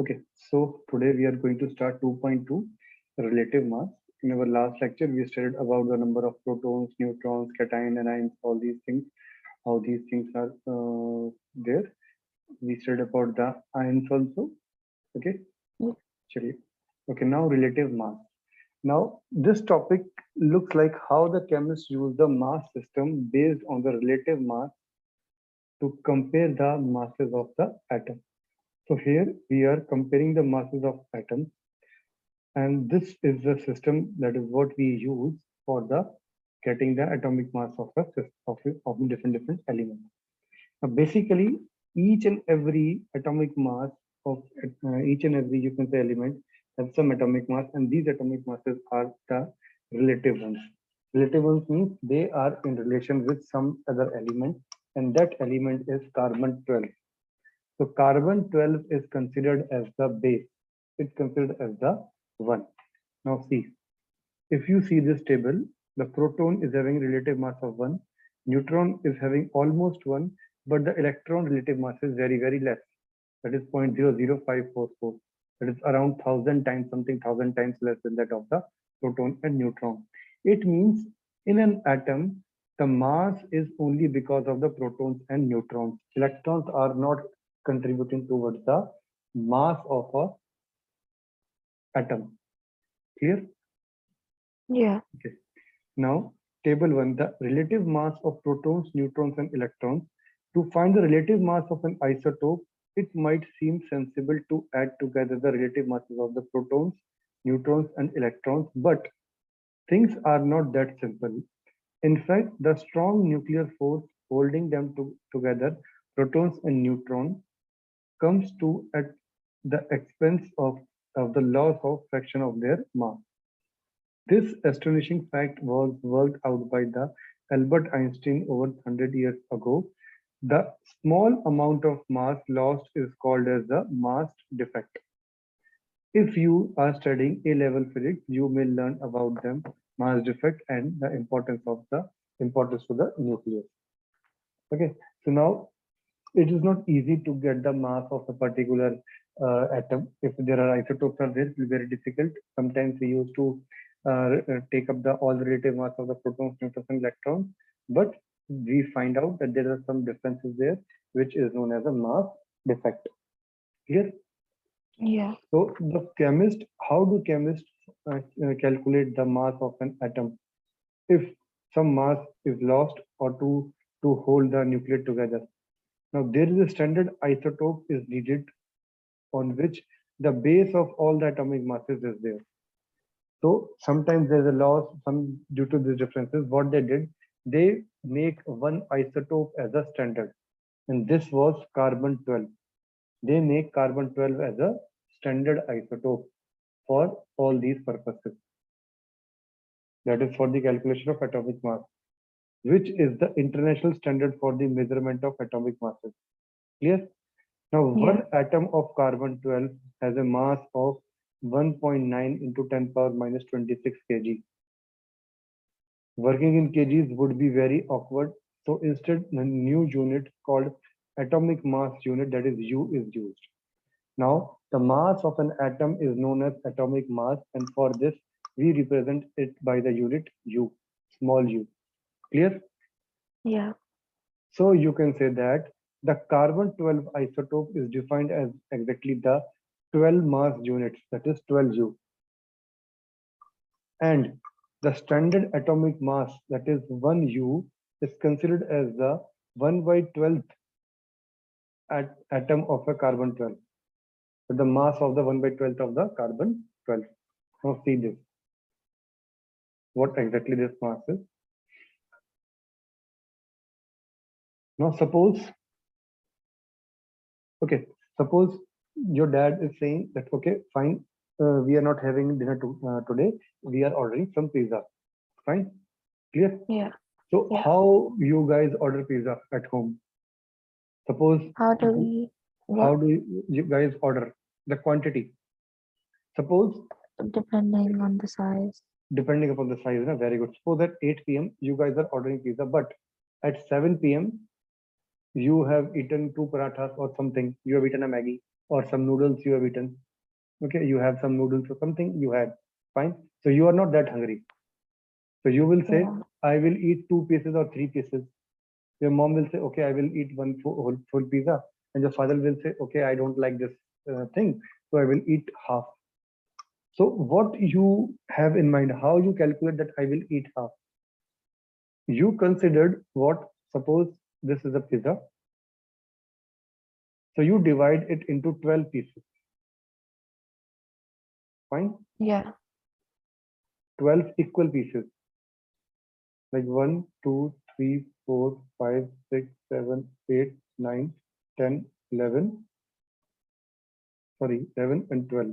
Okay, so today we are going to start 2.2 relative mass. In our last lecture, we studied about the number of protons, neutrons, cation, anions, all these things, how these things are there. We studied about the ions also. Okay, Yeah. chaliye. Okay, now relative mass. Now, this topic looks like how the chemists use the mass system based on the relative mass to compare the masses of the atom. So here we are comparing the masses of atoms, and this is the system that is what we use for the getting the atomic mass of the of the different elements. Now, basically, each and every atomic mass of each and every, you can say, element has some atomic mass, and these atomic masses are the relative ones. Relative ones means they are in relation with some other element, and that element is carbon 12. So carbon 12 is considered as the base. It's considered as the one. Now see, if you see this table, the proton is having relative mass of 1, neutron is having almost 1, but the electron relative mass is very, very less. That is 0.00544. That is around 1000 times, something 1000 times less than that of the proton and neutron. It means in an atom, the mass is only because of the protons and neutrons. Electrons are not contributing towards the mass of a atom. Clear? Yeah. Okay. Now, table 1, the relative mass of protons, neutrons, and electrons. To find the relative mass of an isotope, it might seem sensible to add together the relative masses of the protons, neutrons, and electrons, but things are not that simple. In fact, the strong nuclear force holding them together, protons and neutrons, comes to at the expense of the loss of fraction of their mass. This astonishing fact was worked out by the Albert Einstein over 100 years ago. The small amount of mass lost is called as the mass defect. If you are studying A-level physics, you may learn about them, mass defect, and the importance to the nucleus. Okay, so now it is not easy to get the mass of a particular atom. If there are isotopes are there, it will be very difficult. Sometimes we used to take up the all relative mass of the protons, neutrons, and electrons, but we find out that there are some differences there, which is known as a mass defect. Here, Yeah. so the chemist, how do chemists calculate the mass of an atom? If some mass is lost or to hold the nuclide together. Now there is a standard isotope is needed on which the base of all the atomic masses is there. So sometimes there's a loss, some due to these differences. What they did, they make one isotope as a standard, and this was carbon 12. They make carbon 12 as a standard isotope for all these purposes. That is for the calculation of atomic mass, which is the international standard for the measurement of atomic masses. Clear? Now, Yeah. one atom of carbon 12 has a mass of 1.9 into 10 power minus 26 kg. Working in kgs would be very awkward. So instead, a new unit called atomic mass unit, that is U, is used. Now, the mass of an atom is known as atomic mass, and for this, we represent it by the unit U, small u. Clear? Yeah. So you can say that the carbon 12 isotope is defined as exactly the 12 mass units, that is 12U. And the standard atomic mass, that is 1U, is considered as the 1 by 12th atom of a carbon 12. So the mass of the 1 by 12th of the carbon 12. Now see this. What exactly this mass is. Now suppose your dad is saying that, okay, fine, we are not having dinner today. We are ordering some pizza. Fine, clear? Yeah. So Yeah. how you guys order pizza at home? Suppose, How do we how what do you guys order the quantity? Suppose, depending on the size? depending upon the size, very good. Suppose at 8 p.m. you guys are ordering pizza, but at 7 p.m. You have eaten two parathas or something. You have eaten a Maggie or some noodles you have eaten. Okay, you have some noodles or something you had. Fine. So you are not that hungry. So you will say, Yeah. I will eat two pieces or three pieces. Your mom will say, okay, I will eat one full pizza. And your father will say, okay, I don't like this thing. So I will eat half. So what you have in mind, how you calculate that I will eat half? You considered what, suppose this is a pizza. So you divide it into 12 pieces. Fine. Yeah. 12 equal pieces. Like 1, 2, 3, 4, 5, 6, 7, 8, 9, 10, 11. Sorry, 11 and 12.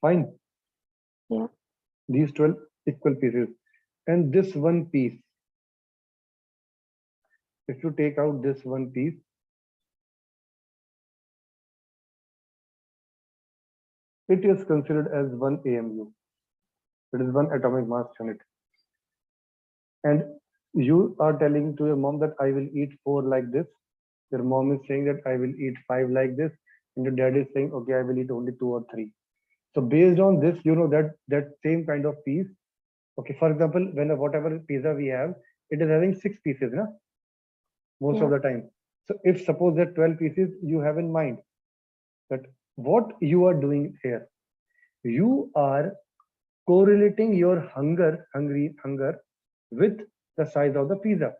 Fine. Yeah. These 12 equal pieces. And this one piece, if you take out this one piece, it is considered as 1 AMU. It is one atomic mass unit. And you are telling to your mom that I will eat four like this. Your mom is saying that I will eat five like this. And your dad is saying, okay, I will eat only two or three. So based on this, you know that that same kind of piece. Okay, for example, when whatever pizza we have, it is having six pieces, na? Most of Yeah. the time. So if suppose that 12 pieces you have in mind, that what you are doing here, you are correlating your hunger with the size of the pizza.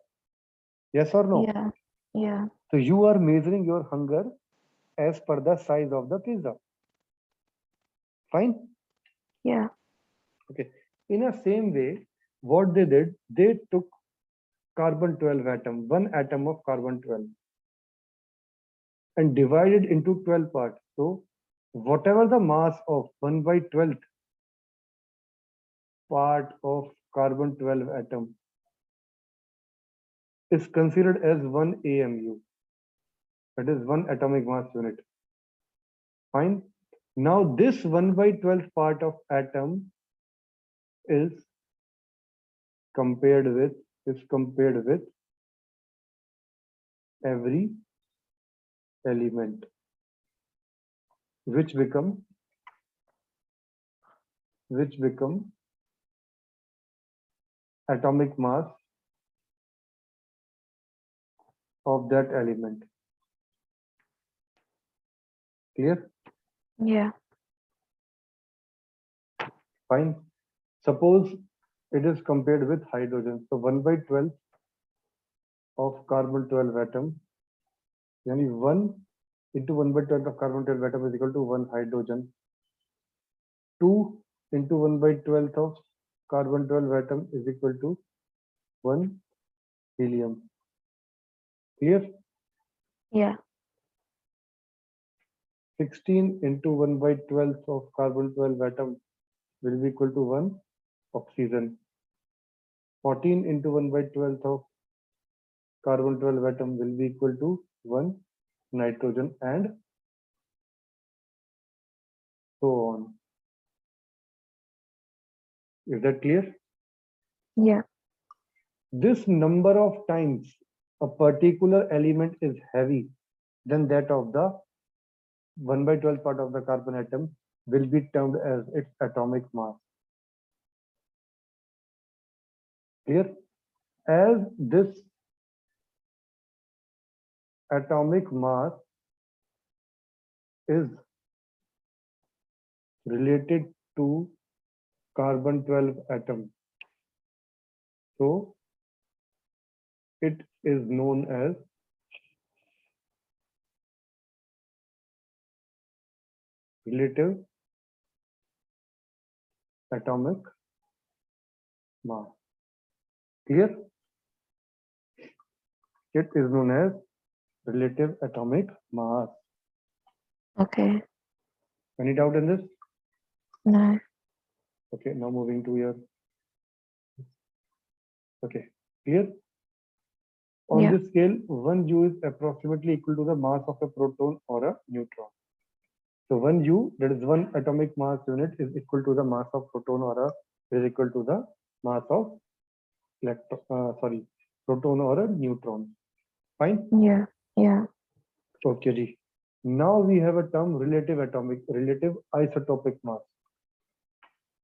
Yes or no? Yeah. Yeah. So you are measuring your hunger as per the size of the pizza. Fine. Yeah. Okay. In a same way, what they did, they took carbon 12 atom, one atom of carbon 12, and divided into 12 parts. So whatever the mass of 1 by 12th part of carbon 12 atom is considered as 1 AMU. That is one atomic mass unit. Fine. Now this 1 by 12th part of atom is compared with every element, which become atomic mass of that element. Clear? Yeah. Fine. Suppose it is compared with hydrogen. So 1 by 12 of carbon 12 atom, yani 1 into 1 by 12 of carbon 12 atom is equal to 1 hydrogen. 2 into 1 by 12 of carbon 12 atom is equal to 1 helium. Clear? Yeah. 16 into 1 by 12 of carbon 12 atom will be equal to 1 oxygen. 14 into 1 by 12 of carbon 12 atom will be equal to 1 nitrogen, and so on. Is that clear? Yeah. This number of times a particular element is heavy than that of the 1 by 12 part of the carbon atom will be termed as its atomic mass. Clear? As this atomic mass is related to carbon 12 atom, so it is known as relative atomic mass. Clear? It is known as relative atomic mass. Okay. Any doubt in this? No. Okay, now moving to your. Okay, clear? On Yeah. this scale, 1 joule is approximately equal to the mass of a proton or a neutron. So 1U, that is one atomic mass unit, is equal to the mass of proton, or is equal to the mass of proton or a neutron. Fine. Yeah. Yeah. Okay, ji. Now we have a term relative isotopic mass.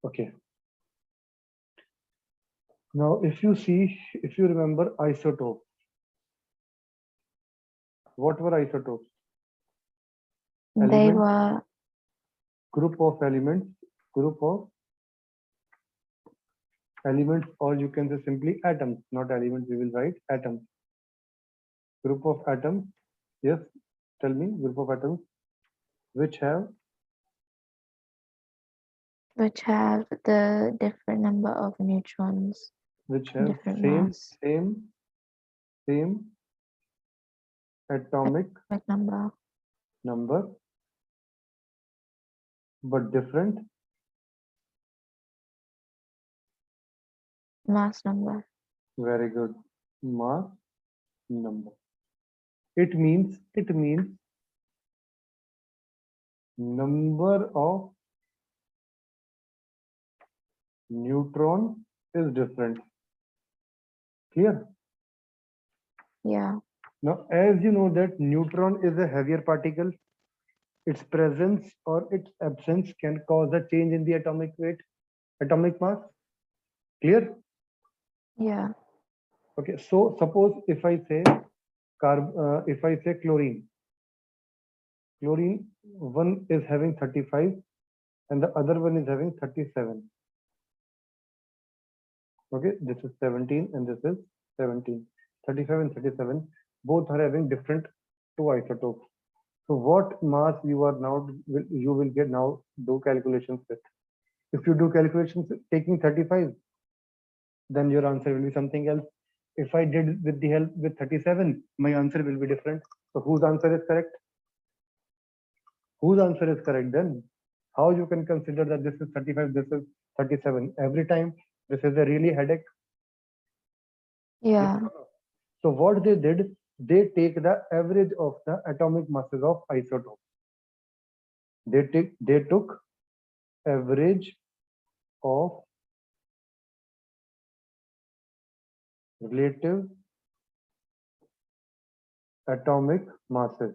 Okay. Now, if you remember isotope, what were isotopes? They Elements, were group of elements, or you can say simply atoms, not elements, we will write atoms. Group of atoms, yes, tell me, group of atoms which have the different number of neutrons, different same mass, same atomic like number, number but different mass number. very good mass number. It means number of neutron is different. Clear? Yeah. Now, as you know that neutron is a heavier particle, its presence or its absence can cause a change in the atomic weight, atomic mass. Clear? Yeah. Okay. So suppose if I say chlorine, one is having 35 and the other one is having 37. Okay, this is 17 and this is 17. 35 and 37 both are having different two isotopes. So what mass you are now you will get now do calculations with. If you do calculations taking 35, then your answer will be something else. If I did with the help with 37, my answer will be different. So whose answer is correct? Whose answer is correct then? How you can consider that this is 35, this is 37 every time? This is a really headache. Yes Yeah. or no? So what they did, they take the average of the atomic masses of isotopes. They took average of relative atomic masses.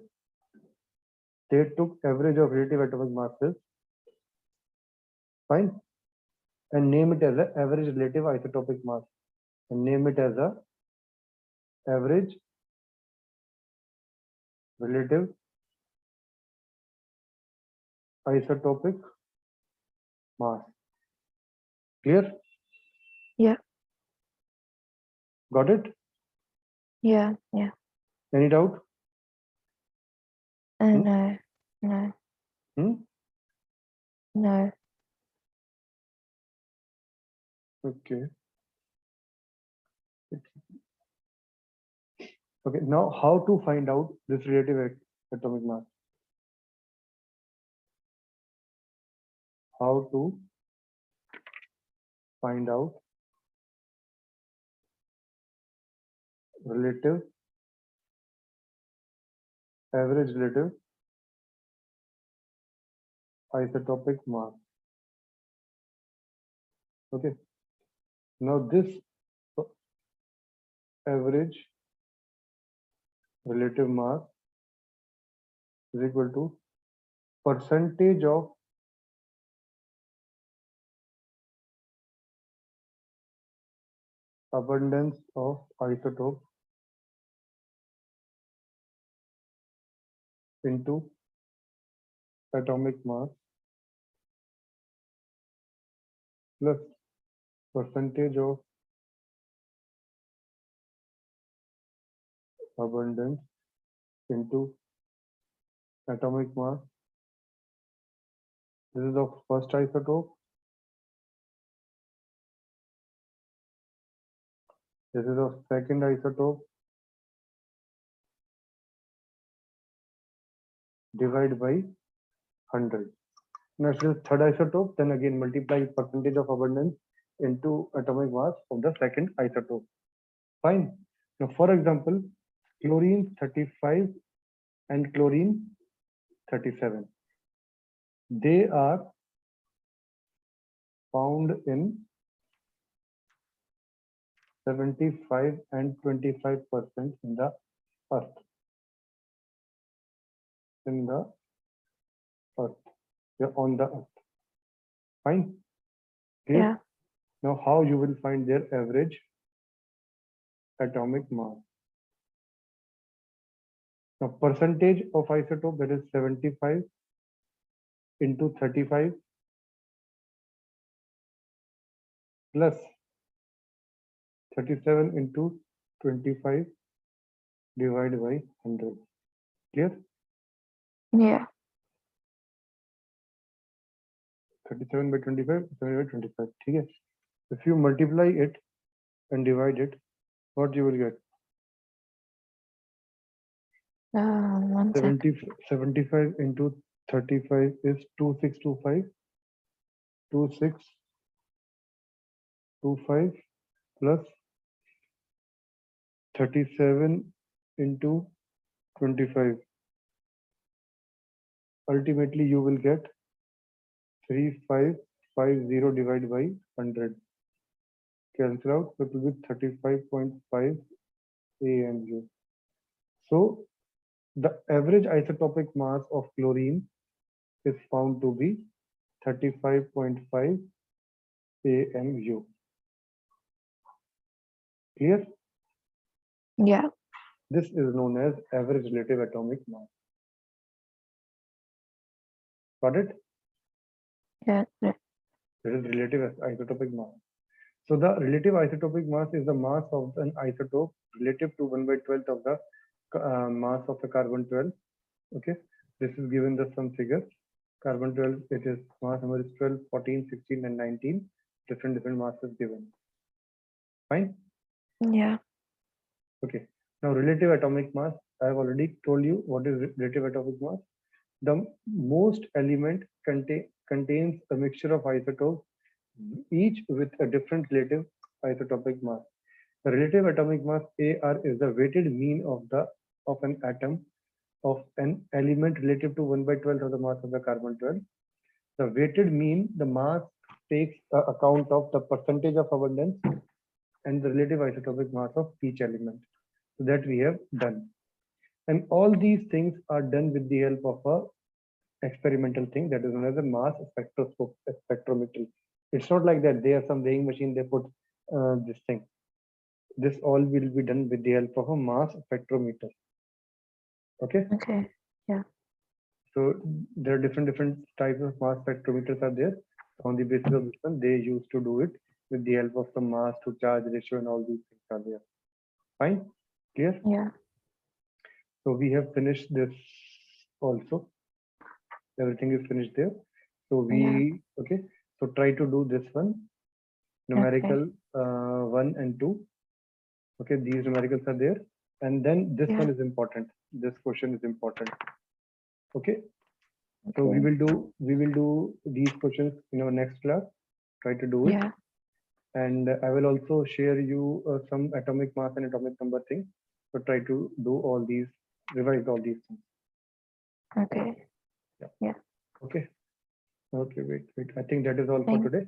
They took average of relative atomic masses, fine, and name it as a average relative isotopic mass. And name it as a average relative isotopic mass. Clear? Yeah. Got it? Yeah. Yeah. Any doubt? Hmm? No. No. Hmm? No. Okay. Okay. Now, how to find out this relative atomic mass? How to find out relative average relative isotopic mass. Okay. Now this average relative mass is equal to percentage of abundance of isotope into atomic mass plus percentage of abundance into atomic mass. This is of first isotope. This is of second isotope. Divide by 100. Now, if it is third isotope, then again multiply percentage of abundance into atomic mass of the second isotope. Fine. Now, for example, chlorine 35 and chlorine 37. they are found in 75 and 25% in the earth. In the earth. They're on the earth. Fine. Clear? Yeah. Now, how you will find their average atomic mass? Now, percentage of isotope, that is 75 into 35 plus 37 into 25 divided by 100. Clear? Yeah. 37 by 25, 7 by 25. Okay. If you multiply it and divide it, what you will get? 1 second. 75 into 35 is 2625. 2625 plus 37 into 25. Ultimately, you will get 3550 divided by 100. Cancel out, so it will be 35.5 AMU. So the average isotopic mass of chlorine is found to be 35.5 AMU. Clear? Yeah. This is known as average relative atomic mass. Got it? Yeah. It is relative isotopic mass. So the relative isotopic mass is the mass of an isotope relative to 1/12 of the mass of the carbon-12. Okay, this is given the some figure. Carbon-12, it is mass number is 12, 14, 16, and 19. Different masses given. Fine. Yeah. Okay. Now relative atomic mass. I have already told you what is relative atomic mass. The most element contains a mixture of isotopes, each with a different relative isotopic mass. The relative atomic mass AR is the weighted mean of an atom of an element relative to 1/12 of the mass of the carbon-12. The weighted mean, the mass takes account of the percentage of abundance and the relative isotopic mass of each element. So that we have done. And all these things are done with the help of a experimental thing that is known as a mass spectrometry. It's not like that they have some weighing machine, they put this thing. This all will be done with the help of a mass spectrometer. Okay. Okay. Yeah. So there are different types of mass spectrometers are there. On the basis of this one, they used to do it with the help of some mass to charge ratio and all these things are there. Fine. Clear? Yeah. So we have finished this also. Everything is finished there. So we okay. So try to do this one. Numerical 1 and 2. Okay, these numericals are there. And then this one is important. This question is important. Okay. So we will do these questions in our next class. Try to do it. Yeah. And I will also share you some atomic mass and atomic number things. So try to do all these, revise all these things. Okay. Yeah. Yeah. Okay. Okay, wait. I think that is all for today.